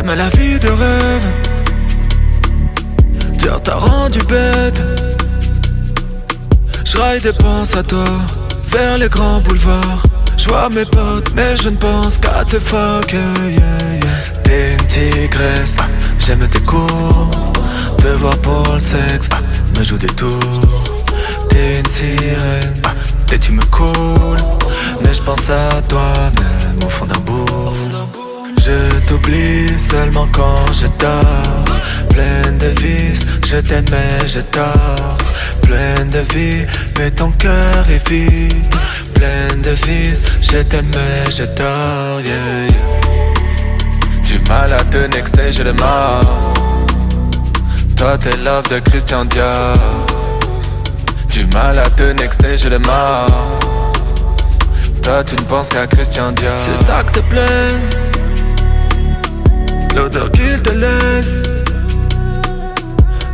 J'aime la vie de rêve. Dire t'as rendu bête. J'raille des penses à toi vers les grands boulevards. J'vois mes potes mais je ne pense qu'à te fuck, yeah, yeah. T'es une tigresse, j'aime tes cours. Te voir pour le sexe, me joue des tours. T'es une sirène, et tu me coules. Mais je pense à toi même au fond d'un bout. Je t'oublie seulement quand je dors. Pleine de vices, je t'aime mais je dors. Pleine de vie, mais ton cœur est vide. Pleine de vices, je t'aime mais je dors, yeah, yeah. Du mal à te nexter, j'ai le mal. Toi t'es love de Christian Dior. Du mal à te nexter, j'ai le mal. Toi tu ne penses qu'à Christian Dior. C'est ça que te plaise, l'odeur qu'il te laisse.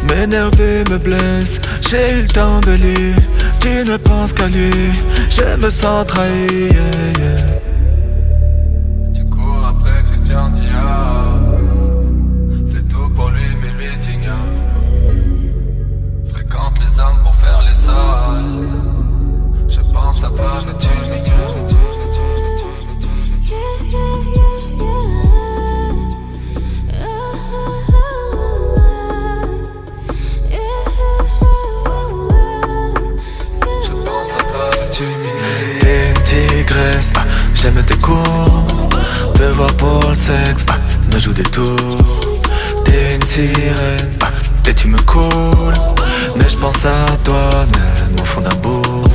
M'énerver me blesse, j'ai eu le temps d'embellir. Tu ne penses qu'à lui, je me sens trahi, yeah, yeah. Tu cours après Christian Dior. Fais tout pour lui mais lui t'ignore. Fréquente les hommes pour faire les sols. Je pense à toi mais tu m'ignores. T'es une tigresse, j'aime tes cours. Te voir pour le sexe, me joue des tours. T'es une sirène, et tu me coules. Mais je pense à toi même au fond d'un bout.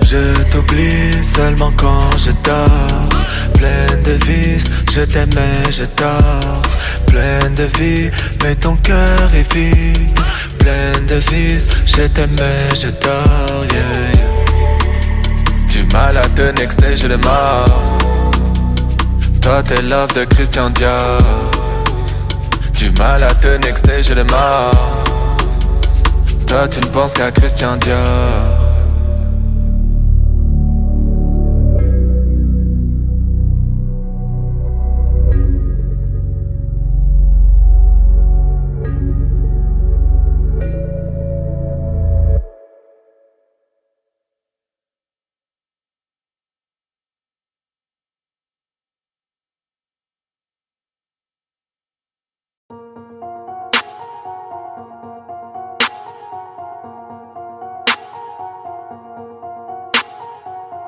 Je t'oublie seulement quand je dors. Pleine de vices, je t'aime mais je dors. Pleine de vie, mais ton cœur est vide. Pleine de vices, je t'aime mais je dors, yeah, yeah. Du mal à te nexter, j'ai le mal. Toi t'es love de Christian Dior. Du mal à te nexter, j'ai le mal. Toi tu ne penses qu'à Christian Dior.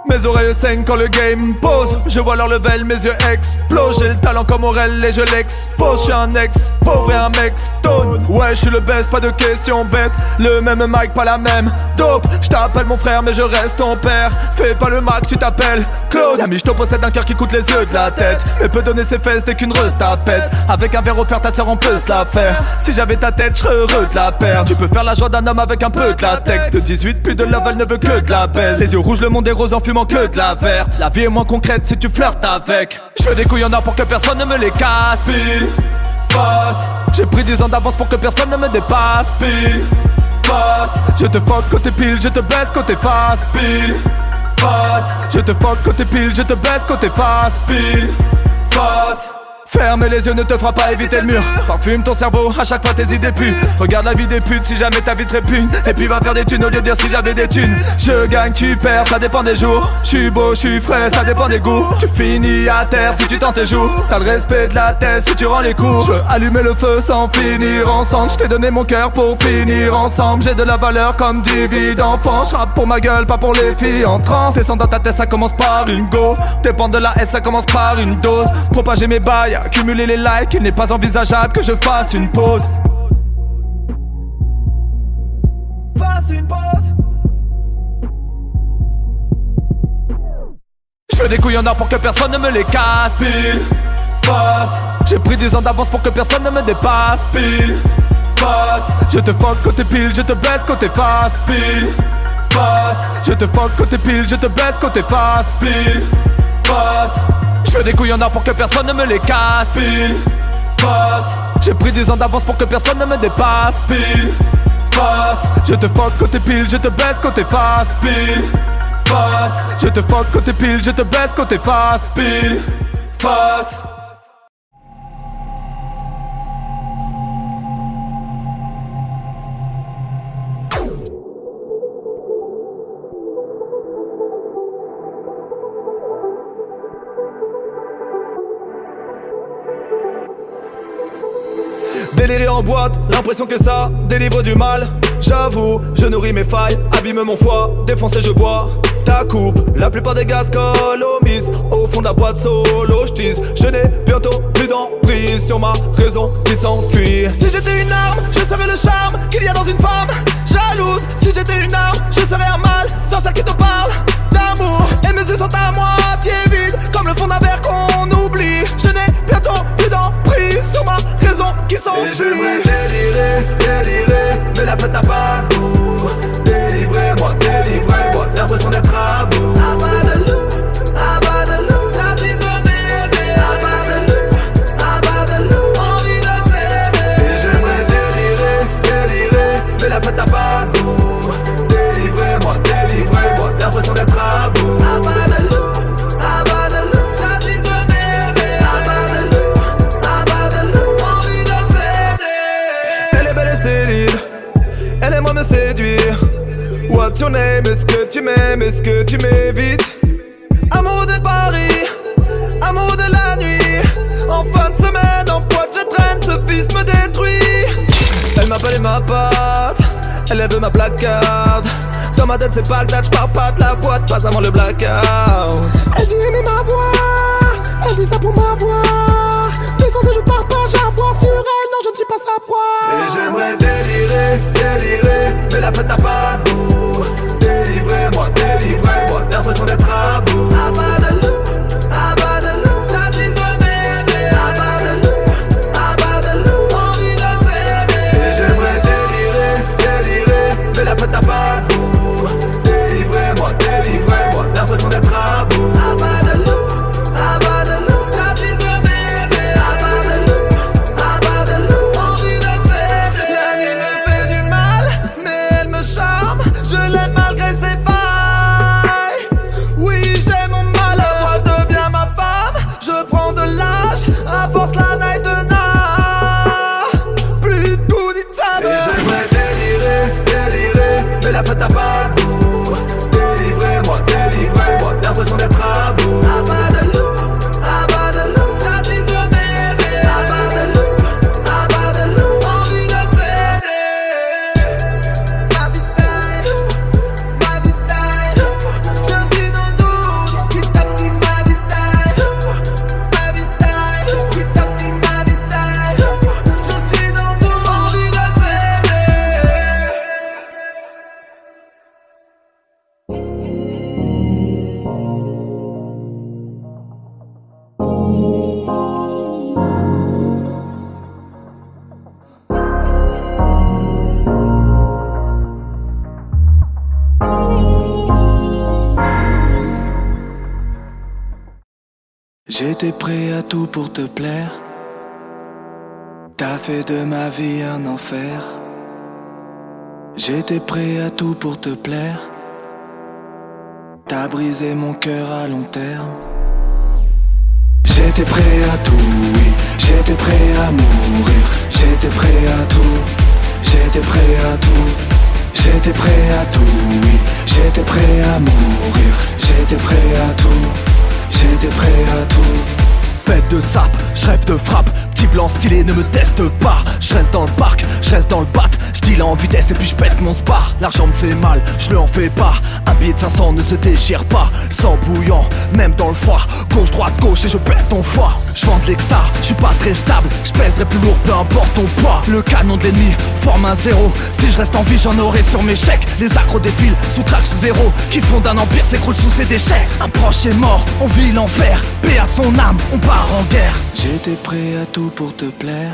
Mes oreilles saignent quand le game pose. Je vois leur level, mes yeux explosent. J'ai le talent comme Aurel et je l'expose. Je suis un ex pauvre et un mec stone. Ouais, je suis le best, pas de question bête. Le même mic, pas la même dope. Je t'appelle mon frère mais je reste ton père. Fais pas le Mac, tu t'appelles Claude. Ami, je te possède un cœur qui coûte les yeux de la tête. Mais peut donner ses fesses dès qu'une reuse tapette. Avec un verre offert, ta sœur on peut se la faire. Si j'avais ta tête, je serais heureux de la perdre. Tu peux faire la joie d'un homme avec un peu de latex. De 18, plus de love, elle ne veut que de la baise. Les yeux rouges, le monde est rose en fumant que de la verte. La vie est moins concrète si tu flirtes avec. Je veux des couilles en or pour que personne ne me les casse. Pile, face. J'ai pris 10 ans d'avance pour que personne ne me dépasse. Pile, face. Je te fuck côté pile, je te baisse côté face. Pile, face. Je te fuck côté pile, je te baisse côté face. Pile, face. Ferme les yeux, ne te fera pas éviter le mur. Parfume ton cerveau, à chaque fois tes idées puent. Regarde la vie des putes si jamais ta vie te répugne. Et puis va faire des thunes au lieu de dire si j'avais des thunes. Je gagne, tu perds, ça dépend des jours. J'suis beau, j'suis frais, ça dépend des goûts. Tu finis à terre si tu tentes tes joues. T'as le respect de la thèse si tu rends les coups. J'veux allumer le feu sans finir ensemble. J't'ai donné mon cœur pour finir ensemble. J'ai de la valeur comme 10 vies d'enfant. J'rappe pour ma gueule, pas pour les filles en transe. Descends dans ta tête, ça commence par une go. Dépend de la S, ça commence par une dose. Propager mes bails, accumuler les likes, il n'est pas envisageable que je fasse une pause. Fasse une pause. Je veux des couilles en or pour que personne ne me les casse. Pile, face. J'ai pris 10 ans d'avance pour que personne ne me dépasse. Pile, face. Je te fuck côté pile, je te baisse côté face. Pile, face. Je te fuck côté pile, je te baisse côté face. Pile, face. Je veux des couilles en or pour que personne ne me les casse. Pile, face. J'ai pris 10 ans d'avance pour que personne ne me dépasse. Pile, face. Je te fuck côté pile, je te baisse côté face. Pile, face. Je te fuck côté pile, je te baisse côté face. Pile, face. déliré en boîte, l'impression que ça délivre du mal. J'avoue, je nourris mes failles, abîme mon foie, défoncé je bois. Ta coupe, la plupart des gaz colomisent au fond de la boîte solo. J'tise, je n'ai bientôt plus d'emprise sur ma raison qui s'enfuit. Si j'étais une arme, je serais le charme qu'il y a dans une femme jalouse. Si j'étais une arme, je serais un mal sincère qui te parle d'amour. Et mes yeux sont à moitié vides, comme le fond d'un verre qu'on oublie. Je n'ai bientôt plus d'emprise sur ma raison qui s'enfuit. Et j'aimerais délirer, délirer, mais la fête n'a pas de goût. Délivrez-moi, délivrez-moi, l'impression d'être à bout. Abadalou, abadalou, la brise va m'aider. Abadalou, envie de céder. Et j'aimerais délirer, délirer, mais la fête n'a pas de goût. Délivrez-moi, délivrez-moi, l'impression d'être à bout. Abadalou, abadalou, la brise va m'aider. Abadalou, envie de céder. Elle est belle et célib, elle aime me séduire. What's your name? Est-ce que tu m'aimes? Est-ce que tu m'évites? Amoureux de Paris, amoureux de la nuit. En fin de semaine, en boîte je traîne, ce fils me détruit. Elle m'appelle ma patte, elle veut ma placard. Dans ma tête c'est Bagdad, j'pars pas de la boîte, pas avant le blackout. Elle dit aimer ma voix, elle dit ça pour m'avoir. Défoncé je pars pas, j'ai un bois sur elle, non je ne suis pas sa proie. Et j'aimerais délirer, délirer, mais la fête n'a pas de goût. Délivrez-moi, délivrez-moi, l'impression d'être à bout. Abadalou, abadalou, la brise va m'aider. Abadalou, envie de céder. Et j'aimerais délirer, délirer, mais la fête n'a pas de goût. Délivrez-moi, délivrez-moi, l'impression d'être à bout. Abadalou, abadalou, la brise va m'aider. Abadalou, envie de céder. La nuit me fait du mal, mais elle me charme. Je l'aime malgré ses failles. Oui, j'ai mon malheur, elle devient ma femme. Je prends de l'âge, à force la night de na. Plus de goût ni de Et saveur. j'aimerais délirer, délirer, mais la fête n'a pas de goût. Délivrez-moi, délivrez-moi, l'impression d'être à bout. Abadalou, abadalou, la brise va m'aider. Abadalou, envie de céder. Ma vie style, je suis dans le doute. Petit à petit ma vie style, petit à petit ma vie style. Je suis dans le doute, envie de céder. J'étais prêt à tout pour te plaire. T'as fait de ma vie un enfer. J'étais prêt à tout pour te plaire. T'as brisé mon cœur à long terme. J'étais prêt à tout, oui. J'étais prêt à mourir. J'étais prêt à tout. J'étais prêt à tout. J'étais prêt à tout, oui. J'étais prêt à mourir. J'étais prêt à tout. J'étais prêt à tout. Bête de sap, je rêve de frappe. Petit blanc stylé, ne me teste pas. Je reste dans le parc, je reste dans le bat. Je deal en vitesse et puis je pète mon spar. L'argent me fait mal, je le en fais pas. Un billet de 500 ne se déchire pas. Le sang bouillant, même dans le froid. Gauche, droite, gauche et je pète ton foie. Je vends de l'extra, je suis pas très stable. Je pèserai plus lourd, peu importe ton poids. Le canon de l'ennemi forme un zéro. Si je reste en vie, j'en aurai sur mes chèques. Les accros défilent, sous crack, sous zéro. Qui fondent un empire, s'écroule sous ses déchets. Un proche est mort, on vit l'enfer. Paix à son âme, on part en guerre. J'étais prêt à tout pour te plaire.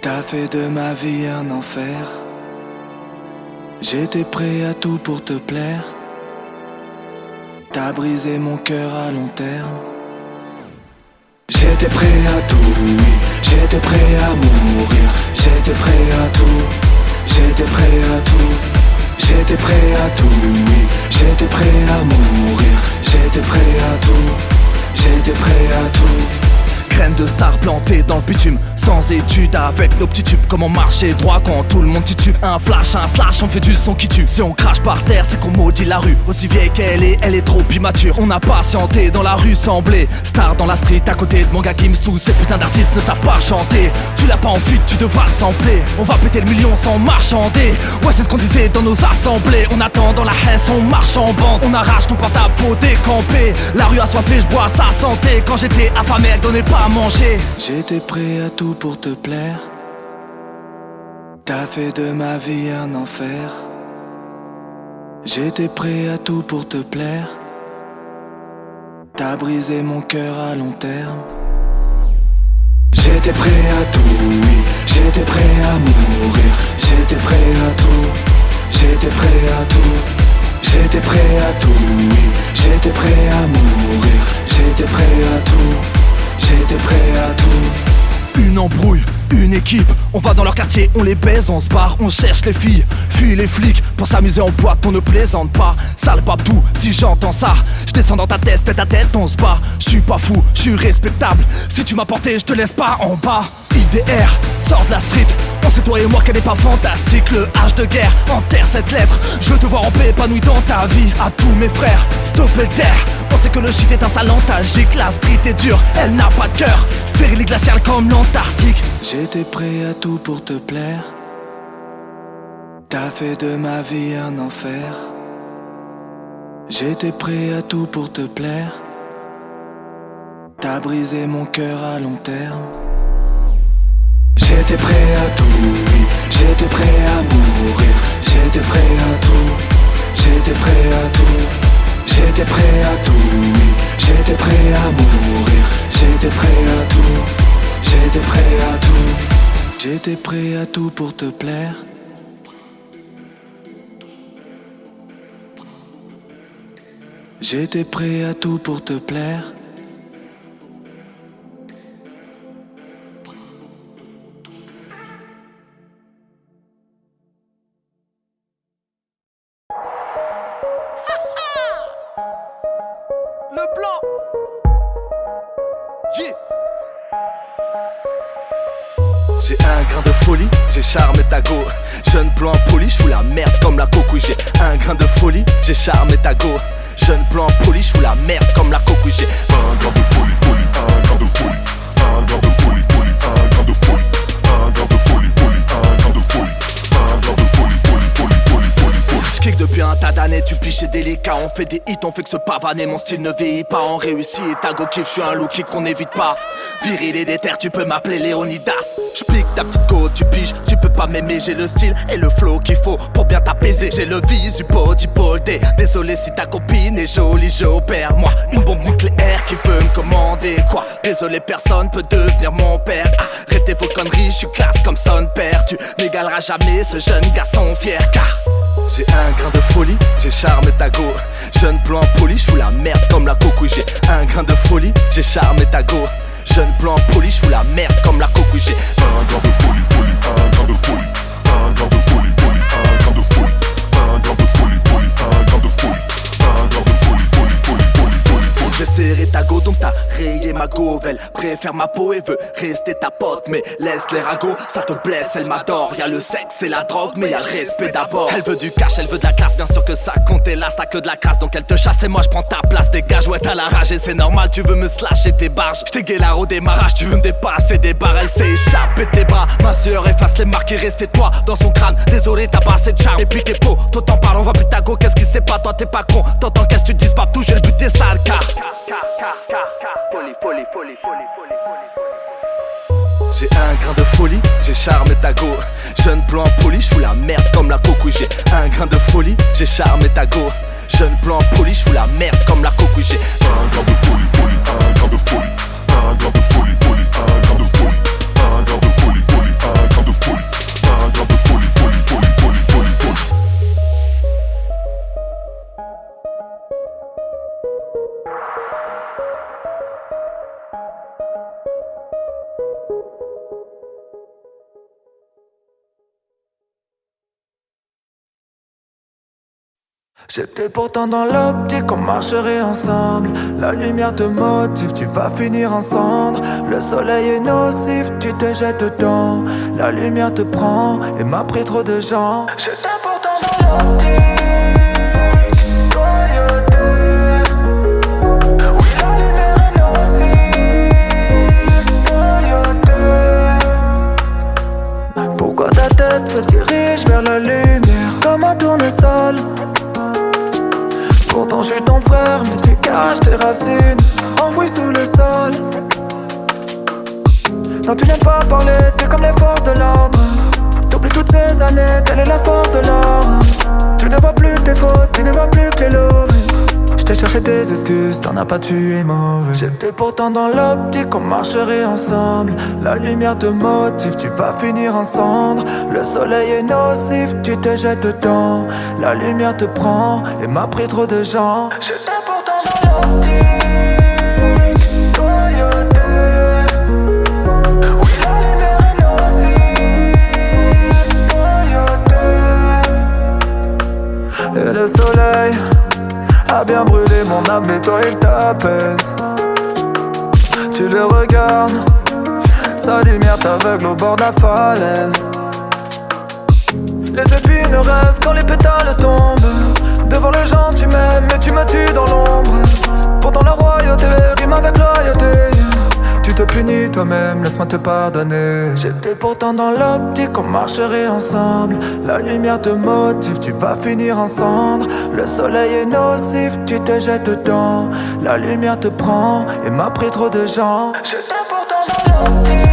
T'as fait de ma vie un enfer. J'étais prêt à tout pour te plaire. T'as brisé mon cœur à long terme. J'étais prêt à tout, oui. J'étais prêt à mourir. J'étais prêt à tout. J'étais prêt à tout. J'étais prêt à tout, oui. J'étais prêt à mourir. J'étais prêt à tout. J'étais prêt à tout. Graines de star plantées dans le bitume, sans études avec nos petits tubes. Comment marcher droit quand tout le monde titube. Un flash, un slash, on fait du son qui tue. Si on crache par terre, c'est qu'on maudit la rue. Aussi vieille qu'elle est trop immature. On a patienté dans la rue semblée. Star dans la street à côté de mon gars Gims. Tous ces putains d'artistes ne savent pas chanter. Tu l'as pas envie, tu devras le sampler. On va péter le million sans marchander. Ouais, c'est ce qu'on disait dans nos assemblées. On attend dans la haine, on marche en bande. On arrache ton portable, faut décamper. La rue assoiffée, je bois sa santé. Quand j'étais affamé, elle donnait pas à manger. J'étais prêt à tout pour te plaire. T'as fait de ma vie un enfer. J'étais prêt à tout pour te plaire. T'as brisé mon cœur à long terme. J'étais prêt à tout, oui. J'étais prêt à mourir. J'étais prêt à tout. J'étais prêt à tout. J'étais prêt à tout, oui. J'étais prêt à mourir. J'étais prêt à tout. J'étais prêt à tout. Une embrouille, une équipe, on va dans leur quartier, on les baise, on se barre, on cherche les filles, fuis les flics, pour s'amuser en boîte, on ne plaisante pas. Sale babdou, si j'entends ça, je descends dans ta tête à tête, on se bat. Je suis pas fou, je suis respectable, si tu m'as porté, je te laisse pas en bas. IDR, sors de la street, on sait toi et moi qu'elle est pas fantastique. Le H de guerre, enterre cette lettre, je veux te voir en paix épanoui dans ta vie. À tous mes frères, stoppez le terre, on sait que le shit est insalantagique. La street est dure, elle n'a pas de cœur, stérile et glaciale comme l'Antarctique. J'étais prêt à tout pour te plaire. T'as fait de ma vie un enfer. J'étais prêt à tout pour te plaire. T'as brisé mon cœur à long terme. J'étais prêt à tout, oui. J'étais prêt à mourir. J'étais prêt à tout. J'étais prêt à tout. J'étais prêt à tout, oui. J'étais prêt à mourir. J'étais prêt à tout. J'étais prêt à tout. J'étais prêt à tout pour te plaire. J'étais prêt à tout pour te plaire. Le blanc. Yeah. J'ai un grain de folie, j'ai charme et tago. Jeune blanc poli, j'fous la merde comme la cocouille. J'ai un grain de folie, j'ai charme et tago. Jeune blanc poli, j'fous la merde comme la cocouille. J'ai un grain de folie, folie, un grain de folie. Un grain de folie, folie, un grain de folie. Un grain de folie, folie, un grain de folie. Un grain de folie, folie, folie, folie, folie, folie. J'kick depuis un tas d'années, tu piches délicat. On fait des hits, on fait que se pavaner. Mon style ne vieillit pas, on réussit. Et tago kiff, j'suis un look qu'on n'évite pas. Viril et déter, tu peux m'appeler Léonidas. J'plique ta petite côte, tu piges, tu peux pas m'aimer. J'ai le style et le flow qu'il faut pour bien t'apaiser. J'ai le visu body boldé. Désolé si ta copine est jolie, j'opère. Moi, une bombe nucléaire qui veut me commander. Quoi, désolé, personne peut devenir mon père. Arrêtez vos conneries, j'suis classe comme son père. Tu n'égaleras jamais ce jeune garçon fier car j'ai un grain de folie, j'ai charme et tago. Jeune blanc poli, j'fous la merde comme la cocouille. J'ai un grain de folie, j'ai charme et tago. Jeune blanc poli, j'fous la merde comme la cocouille. J'ai un grain de folie, folie, un grain de folie. Un grain de folie, folie, un grain de folie. Un grain de folie, folie, un grain de folie. Un grain de folie, folie, folie, folie, folie, folie. J'ai serré ta go donc t'as rayé ma gove. Elle préfère ma peau et veut rester ta pote. Mais laisse les ragots, ça te blesse, elle m'adore. Y'a le sexe et la drogue mais y'a le respect d'abord. Elle veut du cash, elle veut de la classe, bien sûr que ça compte. Hélas t'as que de la crasse donc elle te chasse et moi je prends ta place. Dégage, ouais t'as la rage et c'est normal, tu veux me slasher tes barges. J't'ai guélard au démarrage, tu veux me dépasser des barres. Elle s'est échappée de tes bras, ma sueur efface les marques et restait toi dans son crâne. Désolé t'as pas assez de charme et puis t'es peau. Toi t'en parles, on va plus ta go, qu'est-ce qui c'est pas toi t'es pas con. T'entends qu'est-ce que tu dis pas toucher le but des sales car folie, folie, folie, folie, folie, folie. J'ai un grain de folie, j'ai charme et tago. Jeune blanc poli, j'fous la merde comme la cocouille. J'ai un grain de folie, j'ai charme et tago. Jeune blanc poli, j'fous la merde comme la cocouille. J'ai un grain de folie, folie, un grain de folie. Un grain de folie, folie, un grain de folie. Un grain de folie, folie, un grain de folie. Un grain de folie, folie, folie, folie, folie, folie. J'étais pourtant dans l'optique qu'on marcherait ensemble. La lumière te motive, tu vas finir en cendres. Le soleil est nocif, tu te jettes dedans. La lumière te prend et m'a pris trop de gens. J'étais pourtant dans l'optique. Pourquoi ta tête se dirige vers la lumière comme un tournesol? Pourtant je suis ton frère, mais tu caches tes racines enfouies sous le sol. Non, tu n'aimes pas parler, t'es comme les forces de l'ordre. T'oublies toutes ces années, telle est la force de l'or. Tu ne vois plus tes fautes, tu ne vois plus que les loups. J't'ai cherché tes excuses, t'en as pas, tu es mauvais. J'étais pourtant dans l'optique qu'on marcherait ensemble. La lumière te motive, tu vas finir en cendres. Le soleil est nocif, tu te jettes dedans. La lumière te prend et m'a pris trop de gens. J'étais pourtant dans l'optique. Oui, la lumière est nocive. Et le soleil a bien brûlé mon âme, mais toi il t'apaise. Tu le regardes, sa lumière t'aveugle au bord de la falaise. Les épines restent quand les pétales tombent. Devant les gens tu m'aimes, mais tu me tues dans l'ombre. Pourtant la royauté rime avec loyauté. Tu te punis toi-même, laisse-moi te pardonner. J'étais pourtant dans l'optique qu'on marcherait ensemble. La lumière te motive, tu vas finir en cendres. Le soleil est nocif, tu te jettes dedans. La lumière te prend et m'a pris trop de gens. J'étais pourtant dans l'optique.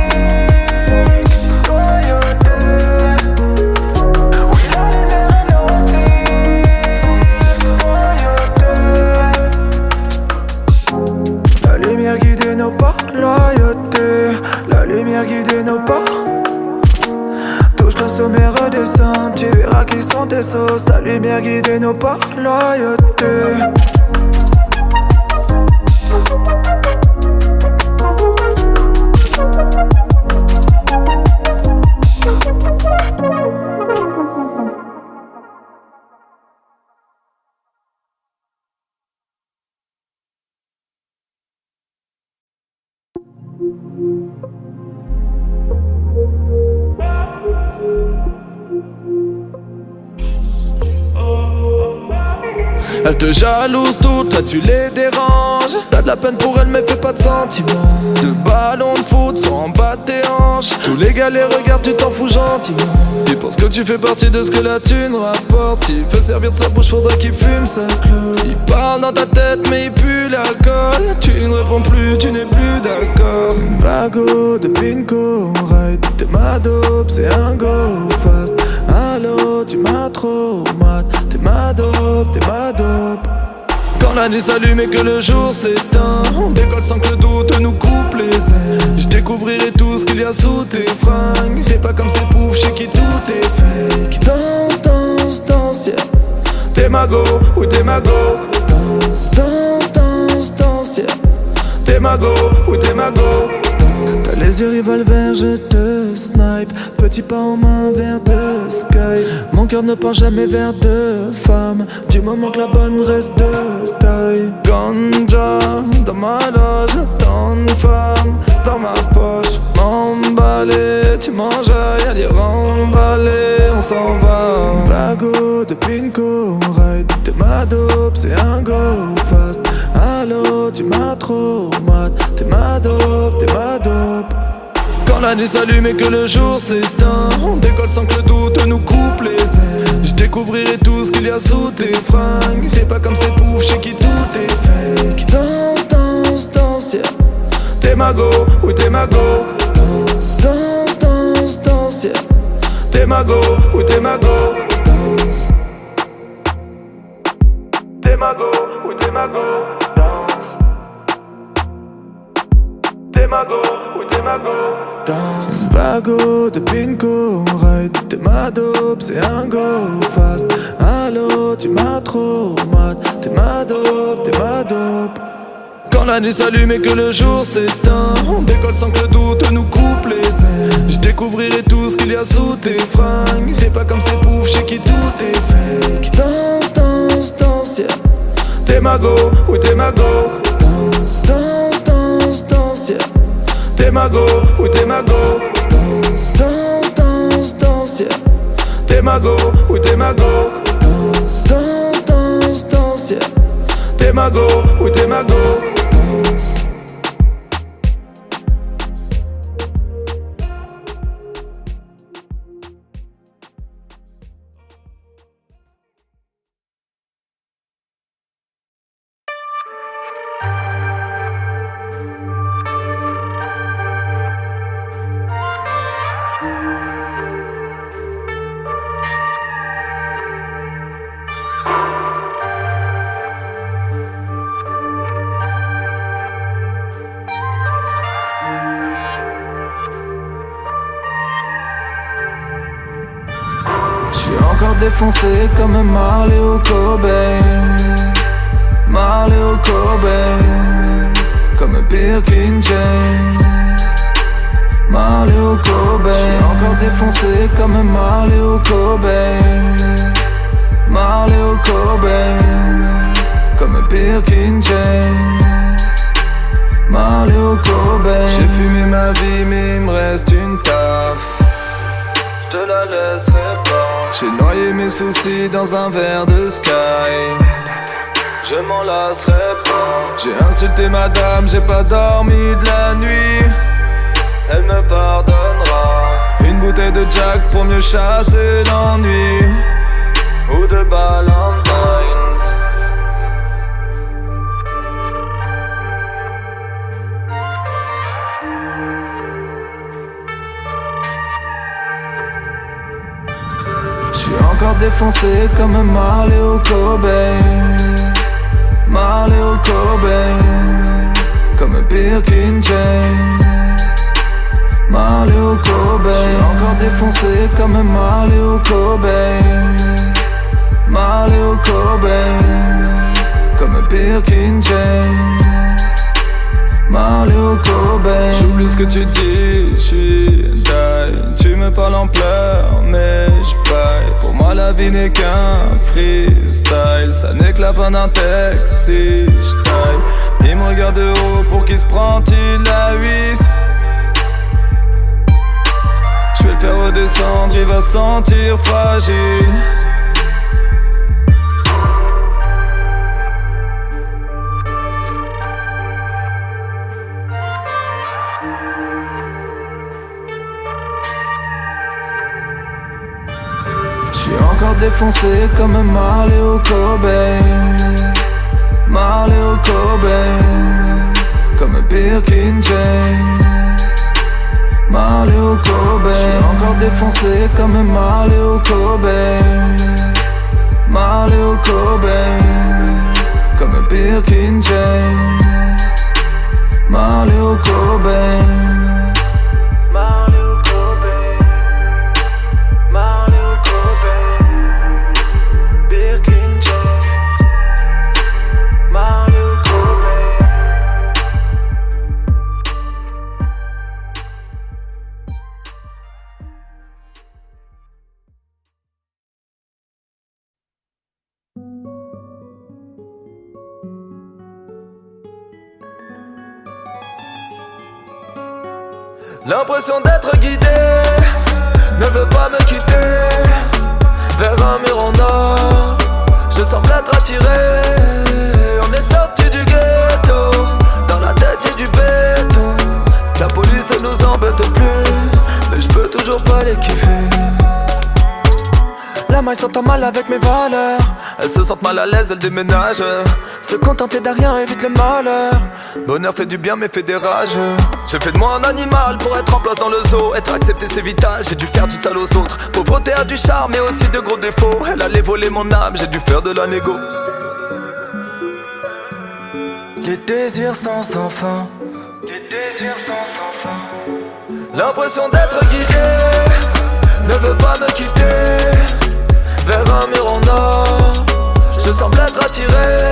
Nos pas, loyauté, la lumière guide nos pas. Touche le sommet, redescend, tu verras qui sont tes sauces. La lumière guide nos pas, loyauté. Elle te jalouse toute, toi tu les déranges. T'as de la peine pour elle mais fais pas de sentiments. De ballons de foot sont en bas de tes hanches. Tous les gars les regardent, tu t'en fous gentiment. Ils pensent que tu fais partie de ce que la thune rapporte. S'il veut servir de sa bouche, faudrait qu'il fume sa clope. Il parle dans ta tête mais il pue l'alcool. Tu ne réponds plus, tu n'es plus d'accord. Une vago de pinko, ride. T'es ma dope, c'est un go fast. Allô, tu m'as trop mat. T'es ma dope, t'es ma dope. Quand la nuit s'allume et que le jour s'éteint, on décolle sans que le doute nous coupe les ailes. Je découvrirai tout ce qu'il y a sous tes fringues. T'es pas comme ces poufs chez qui tout est fake. Danse, danse, danse, yeah. T'es ma go, oui t'es ma go. Danse, danse, danse, danse, yeah. T'es ma go, oui t'es ma go. T'as les yeux revolver, je te snipe. Petit pas en main vers de sky. Mon cœur ne penche jamais vers de femmes, du moment que la bonne reste de taille. Ganja dans ma loge, tant de femmes dans ma poche. M'emballer, tu m'enjailles, allez remballer, on s'en va. Vago de pinko, ride. T'es ma dope, c'est un go fast. Allô, tu m'as trop mat. T'es ma dope, t'es ma dope. Quand la nuit s'allume et que le jour s'éteint, on décolle sans que le doute nous coupe les ailes. Je découvrirai tout ce qu'il y a sous tes fringues. T'es pas comme ces poufs chez qui tout est fake. Danse, danse, danse, yeah. T'es ma go, oui t'es ma go. Danse, danse, danse, danse, yeah. T'es ma go, oui t'es ma go. Danse. T'es ma go, oui t'es ma go. T'es ma go, oui t'es ma go. Danse. Vago de pinko, ride. T'es ma dope, c'est un go fast. Allô, tu m'as trop mat. T'es ma dope, t'es ma dope. Quand la nuit s'allume et que le jour s'éteint, on décolle sans que le doute nous coupe les ailes. Je découvrirai tout ce qu'il y a sous tes fringues. T'es pas comme ces poufs chez qui tout est fake. Danse, danse, danse. T'es ma go, oui t'es ma go. Danse, danse, danse, danse, yeah. T'es ma go, oui t'es ma go. Danse, danse, danse, danse, yeah. T'es ma go, oui t'es ma go. Danse, danse, danse, danse, yeah. T'es ma go, oui t'es ma go. Danse. Encore défoncé comme Marley ou Cobain. Marley ou Cobain. Comme Birkin Jane. Marley ou Cobain. J'suis encore défoncé comme Marley ou Cobain. Marley ou Cobain. Comme Birkin Jane. Marley ou Cobain. J'ai fumé ma vie mais il me reste une taf. Je te la laisserai pas. J'ai noyé mes soucis dans un verre de Sky. Je m'en lasserai pas. J'ai insulté madame, j'ai pas dormi de la nuit. Elle me pardonnera. Une bouteille de Jack pour mieux chasser l'ennui. Ou de Ballantines. J'suis encore défoncé comme Marley ou Cobain. Marley ou Cobain. Comme Birkin Jane. Marley ou Cobain. J'suis encore défoncé comme Marley ou Cobain. Marley ou Cobain. Comme Birkin Jane. Marley ou Cobain. J'oublie ce que tu dis, j'suis die. Tu me parles en pleurs, mais j'paille. Pour moi la vie n'est qu'un freestyle. Ça n'est que la fin d'un texte si j'taille. Il me regarde de haut pour qu'il se prend-il la huisse. J'vais le faire redescendre, il va se sentir fragile. J'suis encore défoncé comme Marley ou Cobain. Marley ou Cobain. Comme Birkin Jane. Marley ou Cobain. J'suis encore défoncé comme Marley ou Cobain. Marley ou Cobain. Comme Birkin Jane. Marley ou Cobain. Marley ou Cobain. Marley ou Cobain. Birkin Jane. Marley ou Cobain. L'impression d'être guidé ne veut pas me quitter. Vers un mur en or, je semble être attiré. On est sorti du ghetto, dans la tête j'ai du béton. La police elle nous embête plus, mais je peux toujours pas les kiffer. La maille s'entend mal avec mes valeurs. Elles se sentent mal à l'aise, elles déménagent. Se contenter d'un rien évite le malheur. Bonheur fait du bien mais fait des rageux. J'ai fait de moi un animal pour être en place dans le zoo. Être accepté c'est vital, j'ai dû faire du sale aux autres. Pauvreté a du charme mais aussi de gros défauts. Elle allait voler mon âme, j'ai dû faire de la négo. Les désirs sont sans fin. Les désirs sont sans fin. L'impression d'être guidé ne veut pas me quitter. Vers un mur en or, je semble être attiré.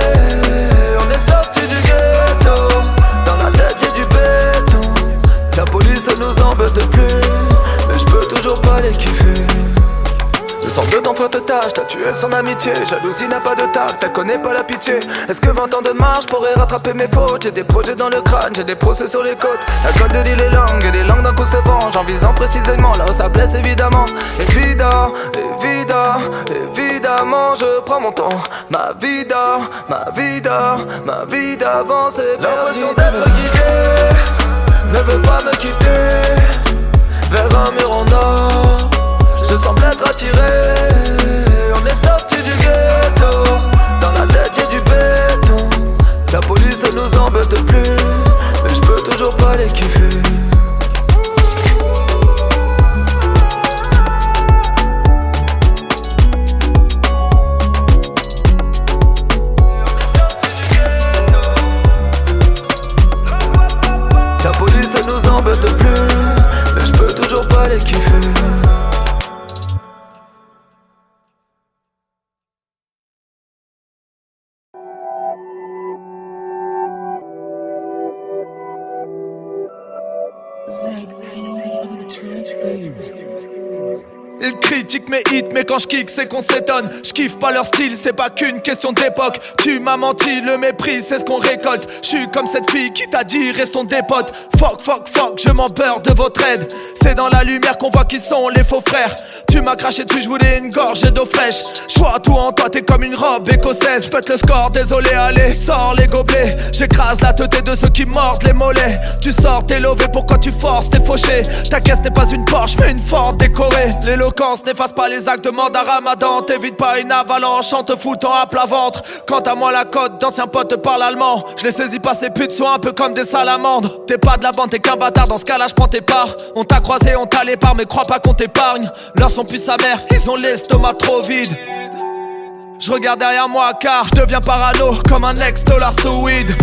On est sorti du ghetto, dans la tête j'ai du béton. La police elle nous embête plus, mais je peux toujours pas les kiffer. Je sens de de ton frère te tâche, t'as tué son amitié. Jalousie n'a pas de tact, elle connaît pas la pitié. Est-ce que 20 ans de marche pourrait rattraper mes fautes? J'ai des projets dans le crâne, j'ai des procès sur les côtes. La code de dit les langues et les langues d'un coup se vengent, en visant précisément là où ça blesse évidemment. Évidemment, je prends mon temps. Ma vie d'avant c'est l'impression d'être guidé. Ne veut pas me quitter vers un mur en or. Je semble être attiré. On est sorti du ghetto. Dans la tête j'ai du béton. La police ne nous embête plus, mais je peux toujours pas les kiffer. La police ne nous embête plus, mais je peux toujours pas les kiffer. Ils critiquent mes hits, mais quand je kick c'est qu'on s'étonne. Je kiffe pas leur style, c'est pas qu'une question d'époque. Tu m'as menti, le mépris c'est ce qu'on récolte. Je suis comme cette fille qui t'a dit restons des potes. Fuck, je m'en beurre de votre aide. C'est dans la lumière qu'on voit qui sont les faux frères. Tu m'as craché dessus, je voulais une gorgée d'eau fraîche. Je vois tout en toi, t'es comme une robe écossaise. Faites le score, désolé, allez, sors les gobelets. J'écrase la teuté de ceux qui mordent les mollets. Tu sors, t'es lové, pourquoi tu forces, t'es fauché. Ta caisse n'est pas une Porsche, mais une Ford décorée. L'éloquence n'efface pas les actes de mandat Ramadan. T'évites pas une avalanche en te foutant à plat ventre. Quant à moi la cote, d'anciens potes te parlent allemand. Je les saisis pas, ces putes sont un peu comme des salamandres. T'es pas de la bande, t'es qu'un bâtard, dans ce cas là j'prends tes parts. On t'a croisé, on t'a les parts, mais crois pas qu'on t'épargne. Leurs sont plus sa mère, ils ont l'estomac trop vide. Je regarde derrière moi car je deviens parano comme un ex-dollar sous weed.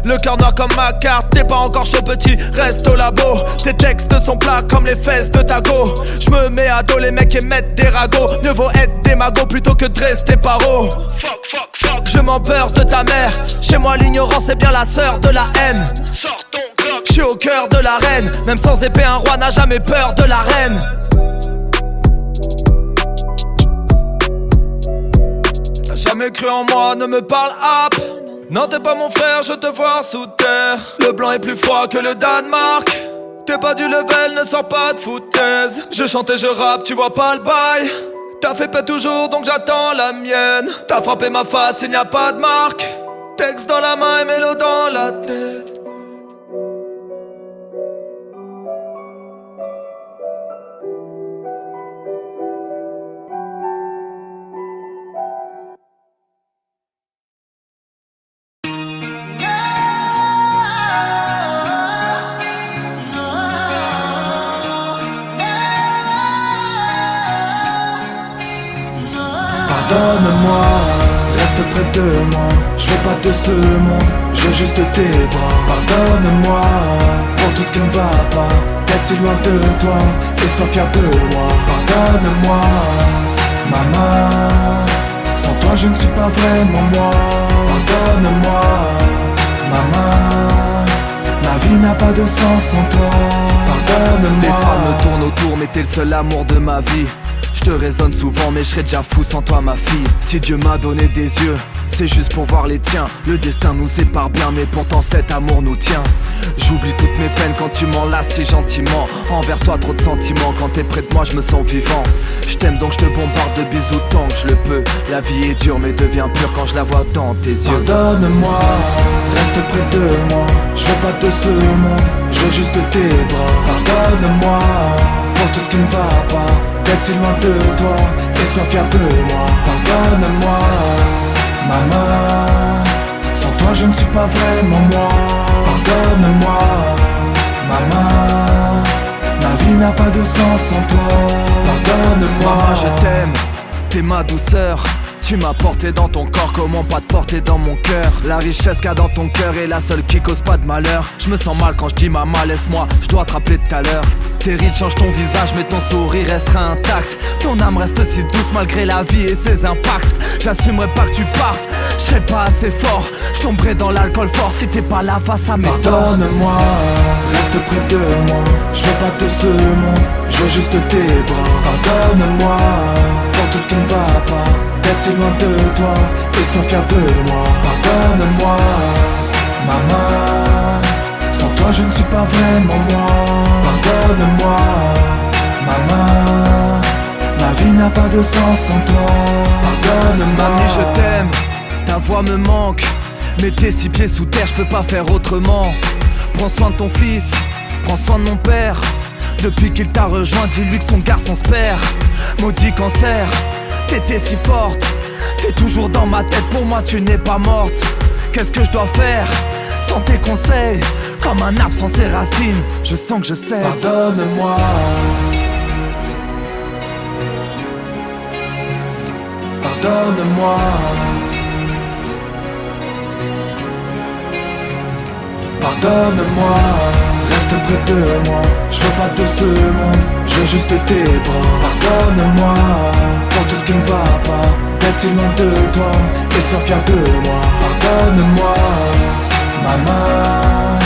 Le cœur noir comme ma carte, t'es pas encore chaud petit, reste au labo. Tes textes sont plats comme les fesses de ta go. J'me mets à dos les mecs et mettre des ragots. Mieux vaut être des magots plutôt que de rester paro. Fuck, je m'en beurre de ta mère. Chez moi l'ignorance est bien la sœur de la haine. Sors ton Glock, j'suis au cœur de l'arène. Même sans épée un roi n'a jamais peur de la reine. T'as jamais cru en moi, ne me parle up. Non t'es pas mon frère, je te vois sous terre. Le blanc est plus froid que le Danemark. T'es pas du level, ne sors pas de foutaise. Je chante et je rappe, tu vois pas le bail. T'as fait paix toujours donc j'attends la mienne. T'as frappé ma face, il n'y a pas de marque. Texte dans la main et mélo dans la tête. Pardonne-moi, reste près de moi. Je veux pas de ce monde, je veux juste tes bras. Pardonne-moi pour tout ce qui ne va pas. D'être si loin de toi et sois fier de moi. Pardonne-moi, maman. Sans toi je ne suis pas vraiment moi. Pardonne-moi, maman. Ma vie n'a pas de sens sans toi. Pardonne-moi. Des femmes me tournent autour mais t'es le seul amour de ma vie. Je te raisonne souvent mais je serais déjà fou sans toi ma fille. Si Dieu m'a donné des yeux, c'est juste pour voir les tiens. Le destin nous sépare bien mais pourtant cet amour nous tient. J'oublie toutes mes peines quand tu m'enlaces si gentiment. Envers toi trop de sentiments, quand t'es près de moi je me sens vivant. Je t'aime donc je te bombarde de bisous tant que je le peux. La vie est dure mais devient pure quand je la vois dans tes yeux. Pardonne-moi, reste près de moi. Je veux pas de ce monde, je veux juste tes bras. Pardonne-moi pour tout ce qui ne va pas. D'être si loin de toi et sois fier de moi. Pardonne-moi, maman. Sans toi je ne suis pas vraiment moi. Pardonne-moi, maman. Ma vie n'a pas de sens sans toi. Pardonne-moi. Maman je t'aime, t'es ma douceur. Tu m'as porté dans ton corps, comment pas te porter dans mon cœur. La richesse qu'il y a dans ton cœur est la seule qui cause pas de malheur. Je me sens mal quand je dis maman laisse-moi, je dois te rappeler tout à l'heure. Tes rides changent ton visage mais ton sourire restera intact. Ton âme reste si douce malgré la vie et ses impacts. J'assumerai pas que tu partes, je serai pas assez fort. Je tomberai dans l'alcool fort si t'es pas là face à mes torts. Pardonne-moi, reste près de moi. Je veux pas de ce monde, je je veux juste tes bras. Pardonne-moi pour tout ce qui ne va pas, d'être si loin de toi et sans fier de moi. Pardonne-moi, maman, sans toi je ne suis pas vraiment moi. Pardonne-moi, maman, ma vie n'a pas de sens sans toi. Pardonne-moi. Mamie, je t'aime, ta voix me manque, mais t'es 6 pieds sous terre, je peux pas faire autrement. Prends soin de ton fils, prends soin de mon père. Depuis qu'il t'a rejoint, dis-lui que son garçon se perd. Maudit cancer, t'étais si forte, t'es toujours dans ma tête, pour moi tu n'es pas morte. Qu'est-ce que je dois faire sans tes conseils? Comme un arbre sans ses racines, je sens que je sais. Pardonne-moi, pardonne-moi, pardonne-moi. Reste près de moi, je veux pas de ce monde, je veux juste tes bras. Pardonne-moi pour tout ce qui ne va pas, d'être si loin de toi et sans fier de moi. Pardonne-moi, maman,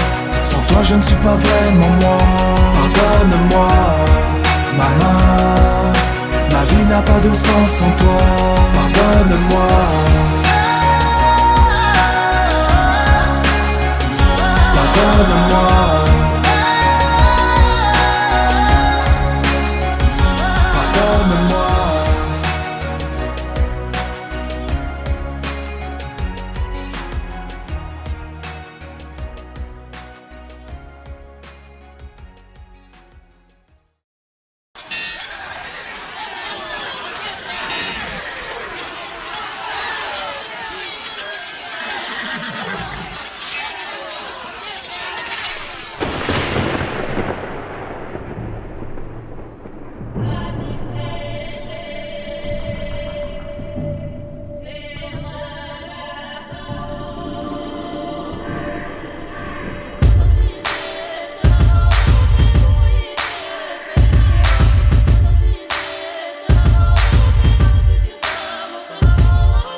sans toi je ne suis pas vraiment moi. Pardonne-moi, maman, ma vie n'a pas de sens sans toi. Pardonne-moi, pardonne-moi, pardonne-moi.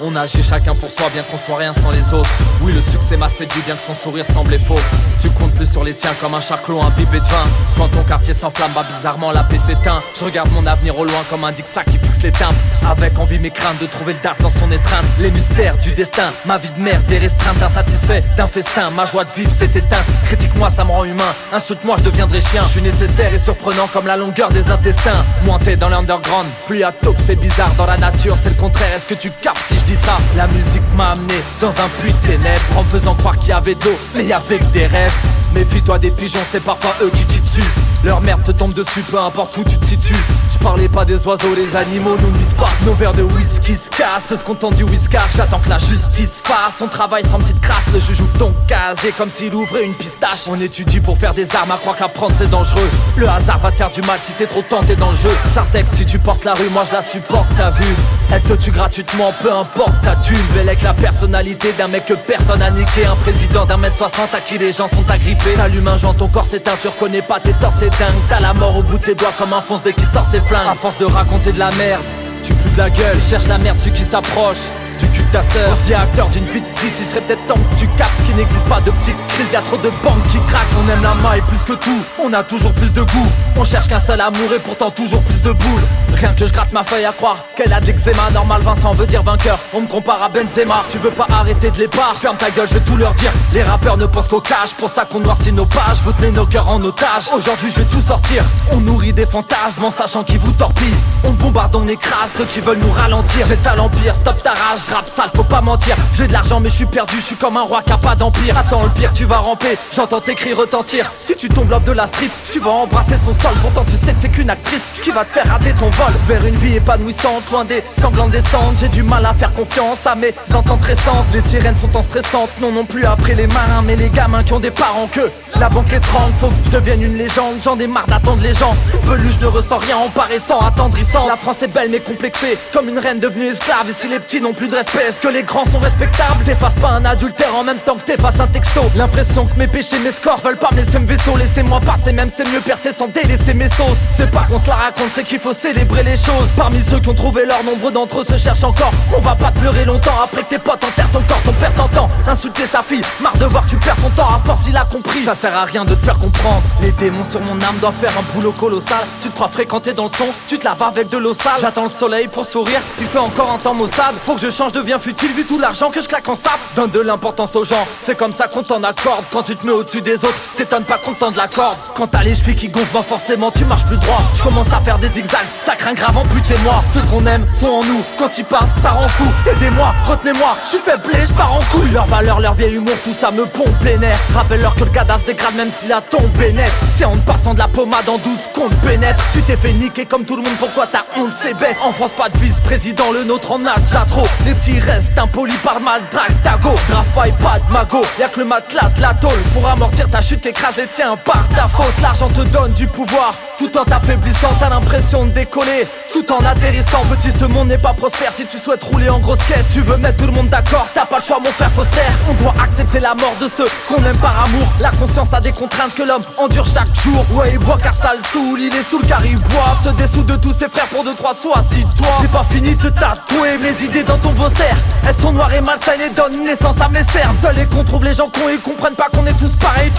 On agit chacun pour soi, bien qu'on soit rien sans les autres. Oui, le succès m'a séduit, bien que son sourire semblait faux. Tu comptes plus sur les tiens comme un charclos imbibé de vin. Quand ton quartier s'enflamme, bah bizarrement la paix s'éteint. Je regarde mon avenir au loin comme un Dixa qui fixe les timbres. Avec envie mes craintes de trouver le DAS dans son étreinte. Les mystères du destin, ma vie de merde, des restreintes. Insatisfait d'un festin, ma joie de vivre s'est éteinte. Critique-moi, ça me rend humain, insulte-moi, je deviendrai chien. Je suis nécessaire et surprenant comme la longueur des intestins. Moins t'es dans l'underground, plus à taupe, c'est bizarre. Dans la nature, c'est le contraire, est-ce que tu captes si je dis ça? La musique m'a amené dans un puits de ténèbres, en me faisant croire qu'il y avait de l'eau, mais il y avait que des rêves. Méfie-toi des pigeons, c'est parfois eux qui t'y dessus. Leur merde te tombe dessus, peu importe où tu te situes. Je parlais pas des oiseaux, les animaux nous nuisent pas. Nos verres de whisky se cassent, se contentent du whiskas. J'attends que la justice fasse son travail sans petite crasse. Le juge ouvre ton casier comme s'il ouvrait une pistache. On étudie pour faire des armes, à croire qu'apprendre c'est dangereux. Le hasard va te faire du mal si t'es trop tenté dans le jeu. Sartex, si tu portes la rue, moi je la supporte, t'as vu. Elle te tue gratuitement, peu importe ta thune. Belle avec la personnalité d'un mec que personne a niqué. Un président d'1m60 à qui les gens sont agrippés. T'allumes un joint, ton corps s'éteint, tu reconnais pas tes torts, c'est dingue. T'as la mort au bout de tes doigts comme un fonce dès qu'il sort ses flingues. À force de raconter de la merde, tu pues de la gueule, cherche la merde, ceux qui s'approchent du cul de ta sœur. On se dit acteur d'une vie de crise, il serait peut-être temps que tu captes qu'il n'existe pas de petite crise, y'a trop de banques qui craquent. On aime la maille plus que tout, on a toujours plus de goût. On cherche qu'un seul amour et pourtant toujours plus de boules. Rien que je gratte ma feuille à croire qu'elle a de l'eczéma. Normal Vincent veut dire vainqueur, on me compare à Benzema. Tu veux pas arrêter de les barres, ferme ta gueule, je vais tout leur dire. Les rappeurs ne pensent qu'au cash, pour ça qu'on noircit nos pages. Vous tenez nos cœurs en otage, aujourd'hui je vais tout sortir. On nourrit des fantasmes en sachant qu'ils vous torpillent. On bombarde, on écrase ceux qui veulent nous ralentir. J'ai le talent pire, stop ta rage, rap sale, faut pas mentir. J'ai de l'argent mais je suis perdu, je suis comme un roi qui a pas d'empire. Attends le pire, tu vas ramper, j'entends tes cris retentir. Si tu tombes l'off de la street, tu vas embrasser son sol. Pourtant tu sais que c'est qu'une actrice qui va te faire rater ton vol vers une vie épanouissante, loin des sanglantes descentes. J'ai du mal à faire confiance à mes ententes récentes. Les sirènes sont en stressantes, non plus après les marins, mais les gamins qui ont des parents que la banque étrangle. Faut que je devienne une légende, j'en ai marre d'attendre les gens. Peluche ne ressent rien en paraissant attendrissant. La France est belle mais complexée, comme une reine devenue esclave. Et si les petits n'ont plus de respect, Est-ce que les grands sont respectables? T'effaces pas un adultère en même temps que t'effaces un texto. L'impression que mes péchés, mes scores veulent pas me laisser me vaisseau. Laissez-moi passer, même c'est mieux percer sans délaisser mes sauces. C'est pas qu'on se la raconte, c'est qu'il faut célébrer les choses. Parmi ceux qui ont trouvé leur, nombre d'entre eux se cherchent encore. On va pas te pleurer longtemps après que tes potes enterrent ton corps. Ton père t'entend insulter sa fille, marre de voir que tu perds ton temps. À force il a compris, ça sert à rien de te faire comprendre. Les démons sur mon âme doivent faire un boulot colossal. Tu te crois fréquenter dans le son, tu te laves avec de l'eau sale. J'attends le soleil pour sourire, il fait encore un temps maussade. Faut que je change de bien futile vu tout l'argent que je claque en sable. Donne de l'importance aux gens, c'est comme ça qu'on t'en accorde. Quand tu te mets au-dessus des autres, t'étonnes pas qu'on t'en de la corde. Quand t'as les chevilles qui gonflent, bah forcément tu marches plus droit. Je commence à faire des zigzags, ça craint grave en moi. Ceux qu'on aime sont en nous, quand ils partent ça rend fou. Aidez-moi, retenez-moi, je suis faible et je pars en couille. Leur valeur, leur vieil humour, tout ça me pompe les nerfs. Rappelle-leur que le cadavre se dégrade même si la tombe pénètre. C'est en te passant de la pommade en 12 qu'on te pénètre. Tu t'es fait niquer comme tout le monde, pourquoi t'as honte, c'est bête. En France pas de vice-président, le nôtre en a déjà trop. Les petits restent impolis par mal, drague ta go. Grave pas et pas de magot, y'a que le matelas de la tôle pour amortir ta chute qu'écrase les tiens par ta faute. L'argent te donne du pouvoir, tout en t'affaiblissant, t'as l'impression de décoller tout en atterrissant. Petit, ce monde n'est pas prospère si tu souhaites rouler en grosse caisse. Tu veux mettre tout le monde d'accord, t'as pas le choix mon frère Foster. On doit accepter la mort de ceux qu'on aime par amour. La conscience a des contraintes que l'homme endure chaque jour. Ouais il boit car ça le saoule, il est saoul car il boit. Se dessout de tous ses frères pour 2-3 sous, assis-toi. J'ai pas fini de te tatouer mes idées dans ton faussaire. Elles sont noires et malsaines et donnent naissance à mes cernes. Seuls et qu'on trouve les gens cons et comprennent pas qu'on est tous pareils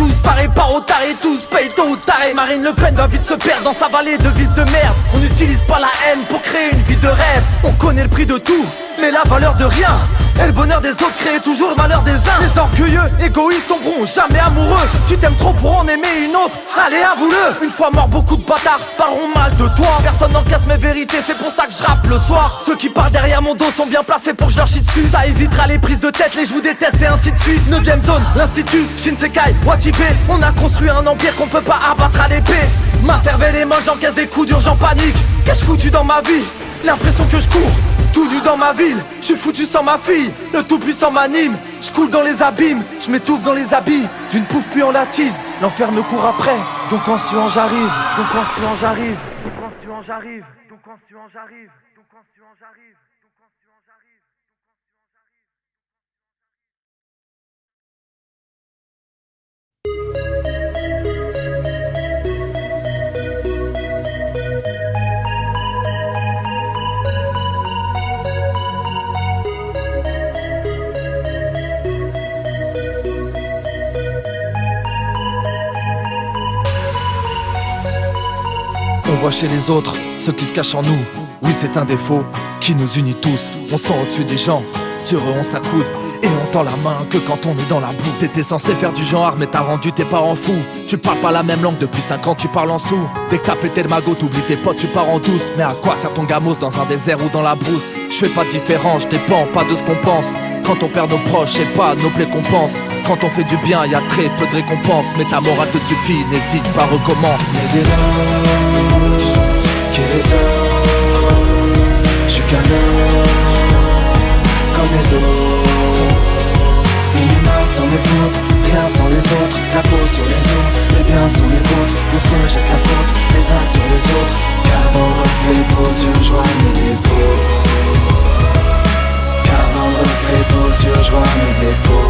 par au taré, tous payent tôt ou taré. Marine Le Pen va vite se perdre dans sa vallée de vices de merde. On n'utilise pas la haine pour créer une vie de rêve. On connaît le prix de tout, mais la valeur de rien. Et le bonheur des autres crée toujours le malheur des uns. Les orgueilleux, égoïstes tomberont jamais amoureux. Tu t'aimes trop pour en aimer une autre, allez avoue-le. Une fois mort, beaucoup de bâtards parleront mal de toi. Personne n'encaisse mes vérités, c'est pour ça que je rappe le soir. Ceux qui parlent derrière mon dos sont bien placés pour que je leur chie dessus. Ça évitera les prises de tête, les je vous déteste et ainsi de suite. 9ème zone, l'institut, Shinsekai, Watibe. On a construit un empire qu'on peut pas abattre à l'épée. Ma cervelle est moche, j'encaisse des coups durs, j'en panique. Qu'ai-je foutu dans ma vie? L'impression que je cours tout nu dans ma ville, je suis foutu sans ma fille. Le tout puissant m'anime, je coule dans les abîmes. Je m'étouffe dans les habits, d'une pouffe puis on l'attise. L'enfer me court après, donc en suant j'arrive. Donc en suant j'arrive. Donc en suant j'arrive. Donc en suant j'arrive. Donc en suant j'arrive. On voit chez les autres ce qui se cache en nous. Oui, c'est un défaut qui nous unit tous. On sent au-dessus des gens, sur eux on s'accoude. Et on tend la main que quand on est dans la boue. T'étais censé faire du genre mais t'as rendu tes parents fous. Tu parles pas la même langue depuis 5 ans, tu parles en sous. Dès que t'as pété le magot, t'oublies tes potes, tu pars en douce. Mais à quoi sert ton gamos dans un désert ou dans la brousse? Je fais pas de différence, je dépends pas de ce qu'on pense. Quand on perd nos proches, c'est pas nos plaies qu'on pense. Quand on fait du bien, y a très peu de récompense. Mais ta morale te suffit, n'hésite pas, recommence. Les éloges qui résonnent, je suis qu'un homme comme les autres. Inhumain sans mes fautes, rien sans les autres. La peau sur les os, les biens sont les vôtres. On se rejette la faute, les uns sur les autres. Car dans le reflet vos yeux joignent mes défauts. Car dans le reflet vos yeux joignent mes défauts.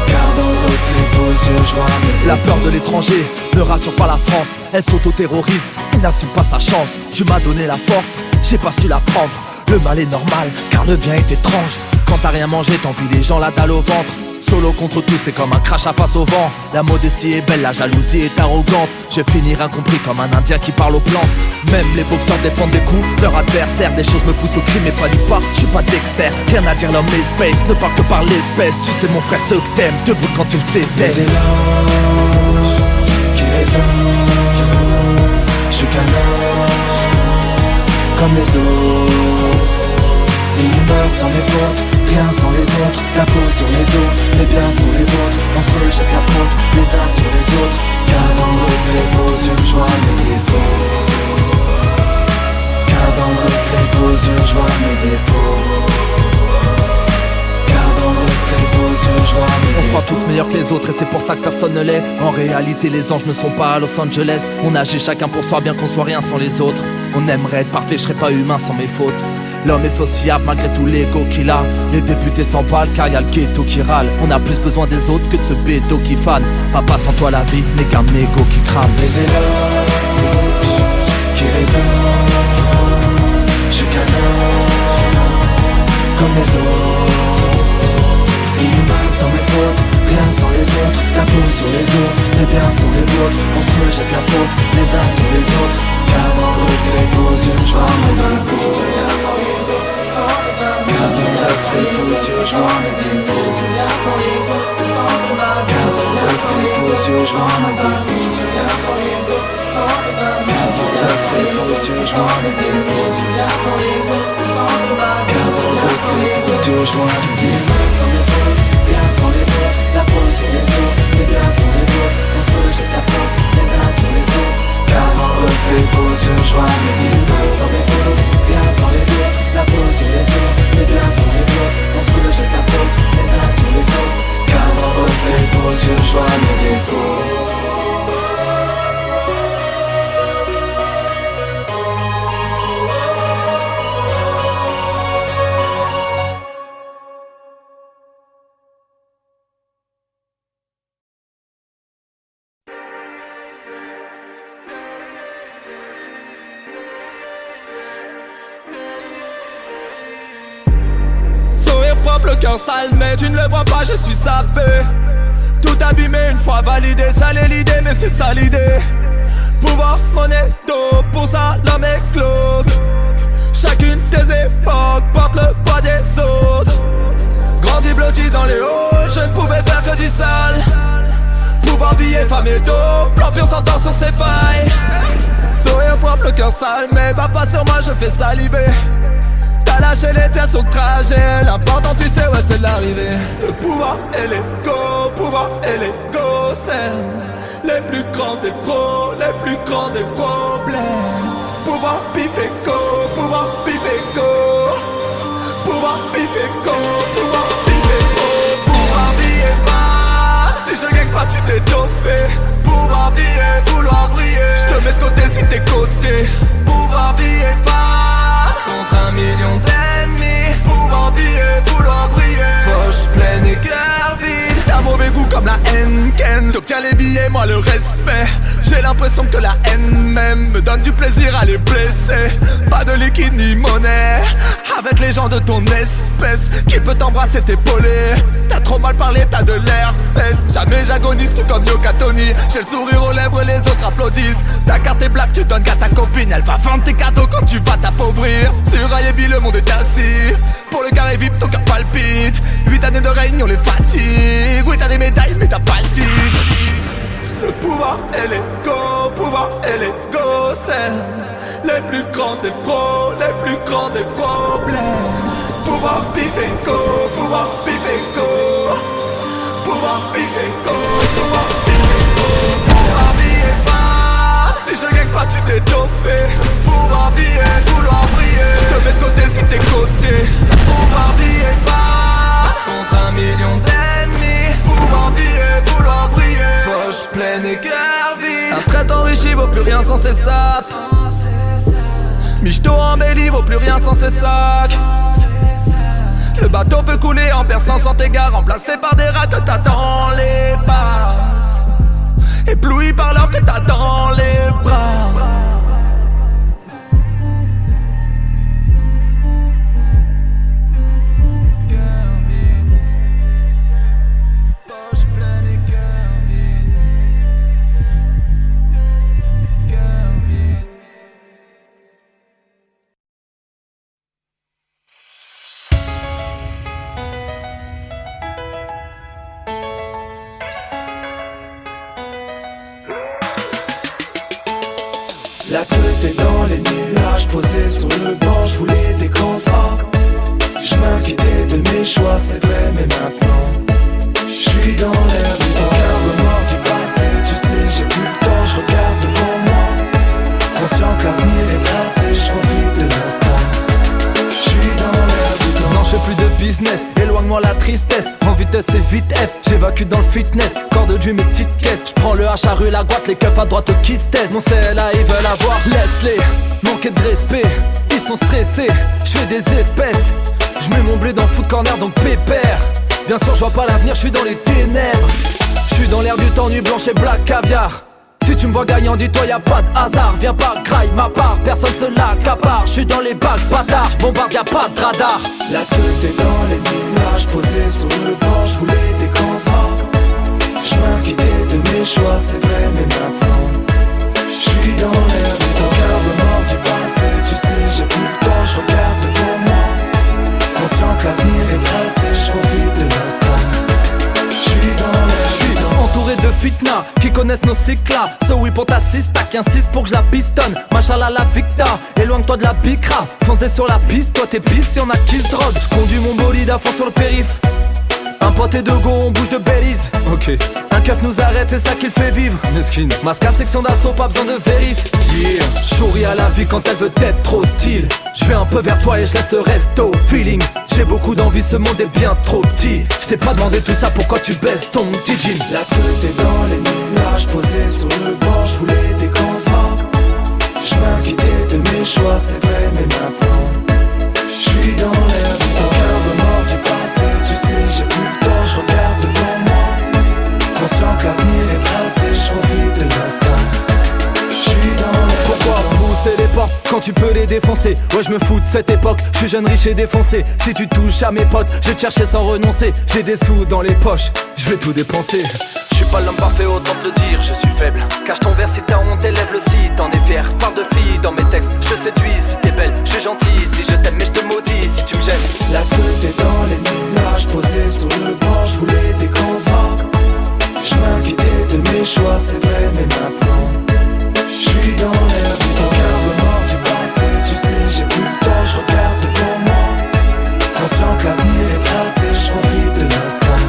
Car dans le reflet vos yeux joignent mes défauts. La peur de l'étranger ne rassure pas la France. Elle s'auto-terrorise, il n'assume pas sa chance. Tu m'as donné la force, j'ai pas su la prendre. Le mal est normal, car le bien est étrange. Quand t'as rien mangé, t'envies les gens la dalle au ventre. Solo contre tous, t'es comme un crachat face au vent. La modestie est belle, la jalousie est arrogante. Je vais finir incompris comme un indien qui parle aux plantes. Même les boxeurs défendent des coups, leur adversaire. Des choses me poussent au crime, mais panique pas, je suis pas Dexter. Rien à dire l'homme space, ne parle que par l'espèce. Tu sais mon frère ce que t'aimes, debout quand il s'éteint. Les éloges qui résonnent, je suis qu'un homme comme les autres. Inhumain sans mes fautes, rien sans les autres. La peau sur les os, les biens sont les vôtres. On se rejette la faute, les uns sur les autres. Car dans le reflet vos yeux joignent mes défauts. Car dans le reflet vos yeux joignent mes défauts. Car dans le reflet vos yeux joignent mes défauts. On se croit tous meilleurs que les autres et c'est pour ça que personne ne l'est. En réalité les anges ne sont pas à Los Angeles. On agit chacun pour soi bien qu'on soit rien sans les autres. On aimerait être parfait, je serais pas humain sans mes fautes. L'homme est sociable malgré tout l'ego qu'il a. Les députés s'emballent car y'a le ghetto qui râle. On a plus besoin des autres que de ce bédo qui fan. Papa, sans toi la vie n'est qu'un mégot qui crame. Les éloges qui résonnent. Je suis qu'un homme comme les autres. Humain sans mes fautes, rien sans les autres. La peau sur les autres, les biens sont les vôtres. On se rejette la faute, les uns sur les autres. Car mon reflet vos yeux, je vois mes défauts. Car mon reflet vos yeux, je vois mes défauts. Car mon reflet vos yeux, je vois mes défauts. Car mon reflet vos yeux, je vois mes défauts. Car mon reflet vos yeux, je vois mes défauts. Bien sans les autres, la peau sur les autres, les biens sont les vôtres. On se rejette la faute, les uns sur les autres. Car mon reflet vos yeux, je vois mes défauts. Sans mes fautes, bien sans les autres, la peau sur les autres, les biens sont les vôtres. On se rejette la faute, les uns sur les autres. Car mon reflet vos yeux, je vois mes défauts. Le cœur sale mais tu ne le vois pas, je suis sapé. Tout abîmé une fois validé, ça l'est l'idée mais c'est ça l'idée. Pouvoir, monnaie, dos, pour ça l'homme est glauque. Chacune des époques porte le poids des autres. Grandi blotti dans les halls, je ne pouvais faire que du sale. Pouvoir billet, femme et dos, plan pur s'entend sur ses failles. Sourire propre, le cœur sale mais bah pas sur moi, je fais saliver. T'as lâché les tiens sur le trajet. L'important tu sais, ouais c'est l'arrivée. Le pouvoir et l'ego, pouvoir et l'ego, c'est les plus grands des pros, les plus grands des problèmes. Pouvoir piffer go, pouvoir piffer go. Pouvoir piffer go, pouvoir piffer go. Pouvoir biller pas, si je gagne pas tu t'es dopé. Pouvoir biller, vouloir briller, je te mets de côté si t'es coté. Pouvoir biller pas, contre 1 million d'ennemis. Pouvoir biller, vouloir briller, poche pleine et cœur vide. T'as mauvais goût comme la haine ken. T'obtiens les billets, moi le respect. J'ai l'impression que la haine même me donne du plaisir à les blesser. Pas de liquide ni monnaie avec les gens de ton espèce. Qui peut t'embrasser, t'épauler. T'as trop mal parlé, t'as de l'herpès. Jamais j'agonise tout comme Yoka Tony. J'ai le sourire aux lèvres, les autres applaudissent. Ta carte est black, tu donnes qu'à ta copine. Elle va vendre tes cadeaux quand tu vas t'appauvrir. Sur IAB, le monde est assis. Pour le carré VIP, ton cœur palpite. 8 années de règne, on les fatigue. Oui, t'as des médailles, mais t'as pas le titre. Le pouvoir et l'ego, pouvoir et l'ego, c'est les plus grands des pros, les plus grands des problèmes. Pouvoir piffer go, pouvoir piffer go. Pouvoir piffer go, pouvoir piffer go. Pouvoir biller pas, si je gagne pas tu t'es dopé. Pouvoir biller, vouloir briller, je te mets de côté si t'es coté. Pouvoir biller pas, contre 1 million d'ennemis. Pouvoir biller, vouloir briller, poche pleine et cœur vide. Un trait enrichi vaut plus rien sans ses sapes. Michto embelli vaut plus rien sans ses sacs. Le bateau peut couler en perçant sans égard, remplacé par des rats que t'as dans les pattes, ébloui par l'or que t'as dans les bras. Cœur vide, poche pleine et cœur vide. Cœur vide. La tête est dans les nuages, posé sur le banc, je voulais des grands pas. Je m'inquiétais de mes choix, c'est vrai, mais maintenant je suis dans l'air du temps. Aucun remords du passé, tu sais, j'ai plus le temps, je regarde devant moi. Conscient que l'avenir est tracé, je profite de l'instant. Je suis dans l'air du temps. Non, je fais plus de business, éloigne-moi la tristesse. En vitesse et vite F, j'évacue dans le fitness. Corps de Dieu, mes petites caisses. J'prends le H à rue, la boîte, les keufs à droite qui se taisent. Mon CLA, ils veulent avoir, laisse-les, manquer de respect. Ils sont stressés, je fais des espèces. Je mets mon blé dans le foot corner donc pépère. Bien sûr je vois pas l'avenir, je suis dans les ténèbres. Je suis dans l'air du temps, nuit blanche et black caviar. Si tu me vois gagnant, dis-toi y'a pas de hasard. Viens pas graille ma part, personne se l'accapare. Je suis dans les bacs bâtards, je bombarde, y'a pas de radar. La tête est dans les nuages, posé sur le banc, je voulais des cancers. Je m'inquiétais de mes choix, c'est vrai, mais maintenant je suis dans l'air du temps, car remords du passé. Tu sais, j'ai plus le temps, je regarde devant moi. Conscient que l'avenir est tracé, je profite de l'instant. Je suis dans l'air, je suis entouré de fitna qui connaissent nos cycles. So oui pour ta sista qui insiste pour que je la pistonne. Machallah la victa, éloigne-toi de la bicra. Fonce sur la piste, toi t'es pisse si on a qui se drogue. Je conduis mon bolide à fond sur le périph'. Un pote et deux go, on bouge de Belize. Ok. Un keuf nous arrête, c'est ça qui le fait vivre. Mesquine. Masca section d'assaut, pas besoin de vérif. Yeah. Chouris à la vie quand elle veut être trop style. Je vais un peu vers toi et je laisse le reste au feeling. J'ai beaucoup d'envie, ce monde est bien trop petit. Je t'ai pas demandé tout ça, pourquoi tu baisses ton petit jean? La tête est dans les nuages, posé sur le banc, je voulais des cancers. Je m'inquiétais de mes choix, c'est vrai, mais maintenant je suis dans l'air du temps, car remords du passé. Tu sais, j'ai plus le temps, je regarde devant moi. Conscient que l'avenir est tracé, je profite de l'instant. Je suis dans l'air. Pourquoi pousser les portes quand tu peux les défoncer? Ouais, je me fous de cette époque, je suis jeune, riche et défoncé. Si tu touches à mes potes, je vais te chercher sans renoncer. J'ai des sous dans les poches, je vais tout dépenser. Je suis pas l'homme parfait, autant te le dire, je suis faible. Cache ton verre si t'as honte, élève-le si t'en es fier. Parle de filles dans mes textes, je te séduis si t'es belle. Je suis gentil si je t'aime, mais je te maudis si tu me gênes. La tête est dans les nuages, posé sur le banc, je voulais des cancers. Je m'inquiétais de mes choix, c'est vrai, mais maintenant je suis dans l'air du temps, car remords du passé. Tu sais, j'ai plus le temps, je regarde devant moi. Conscient que l'avenir est tracé, je profite de l'instant.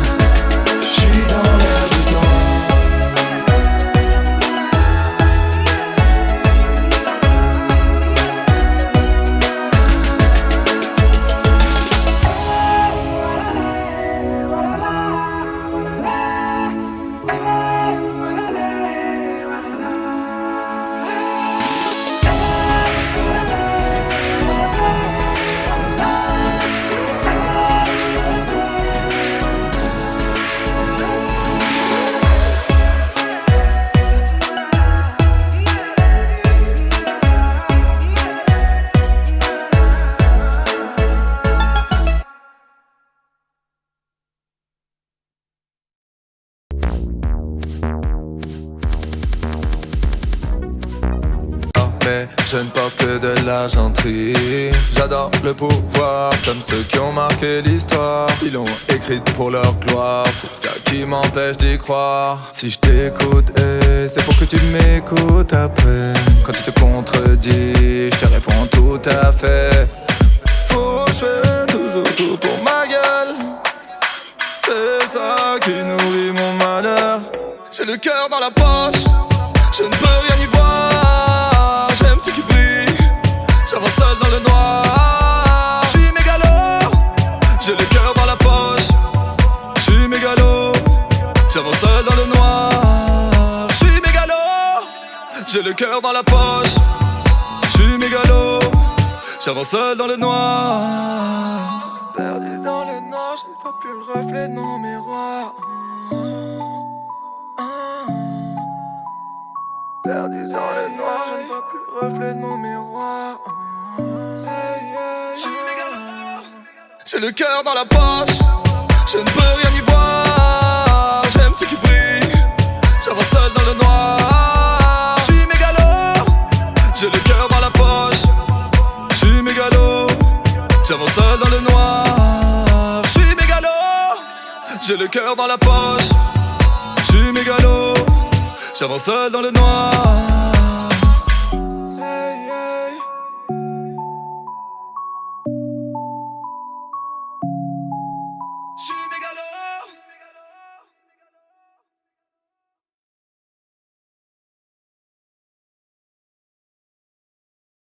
Je suis dans l'air du temps. Mais je ne porte que de l'argenterie. J'adore le pouvoir, comme ceux qui ont marqué l'histoire. Ils l'ont écrite pour leur gloire, c'est ça qui m'empêche d'y croire. Si je t'écoute, c'est pour que tu m'écoutes après. Quand tu te contredis, je te réponds tout à fait. Faut que je fais toujours tout pour ma gueule. C'est ça qui nourrit mon malheur. J'ai le cœur dans la poche, je ne peux rien y voir. J'aime ceux qui brillent, j'avance seul dans le noir. J'suis mégalo, j'ai le cœur dans la poche. J'suis mégalo, j'avance seul dans le noir. J'suis mégalo, j'ai le cœur dans la poche. J'suis mégalo, j'avance seul dans le noir. Perdu dans le noir, je ne vois plus le reflet de mon miroir. Perdu dans le noir, je ne vois plus le reflet de mon miroir. J'ai le cœur dans la poche, je ne peux rien y voir. J'aime ceux qui brillent, j'avance seul dans le noir. J'suis mégalo, j'ai le cœur dans la poche. J'suis mégalo, j'avance seul dans le noir. J'suis mégalo, j'ai le cœur dans la poche. J'suis mégalo, j'avance seul dans le noir.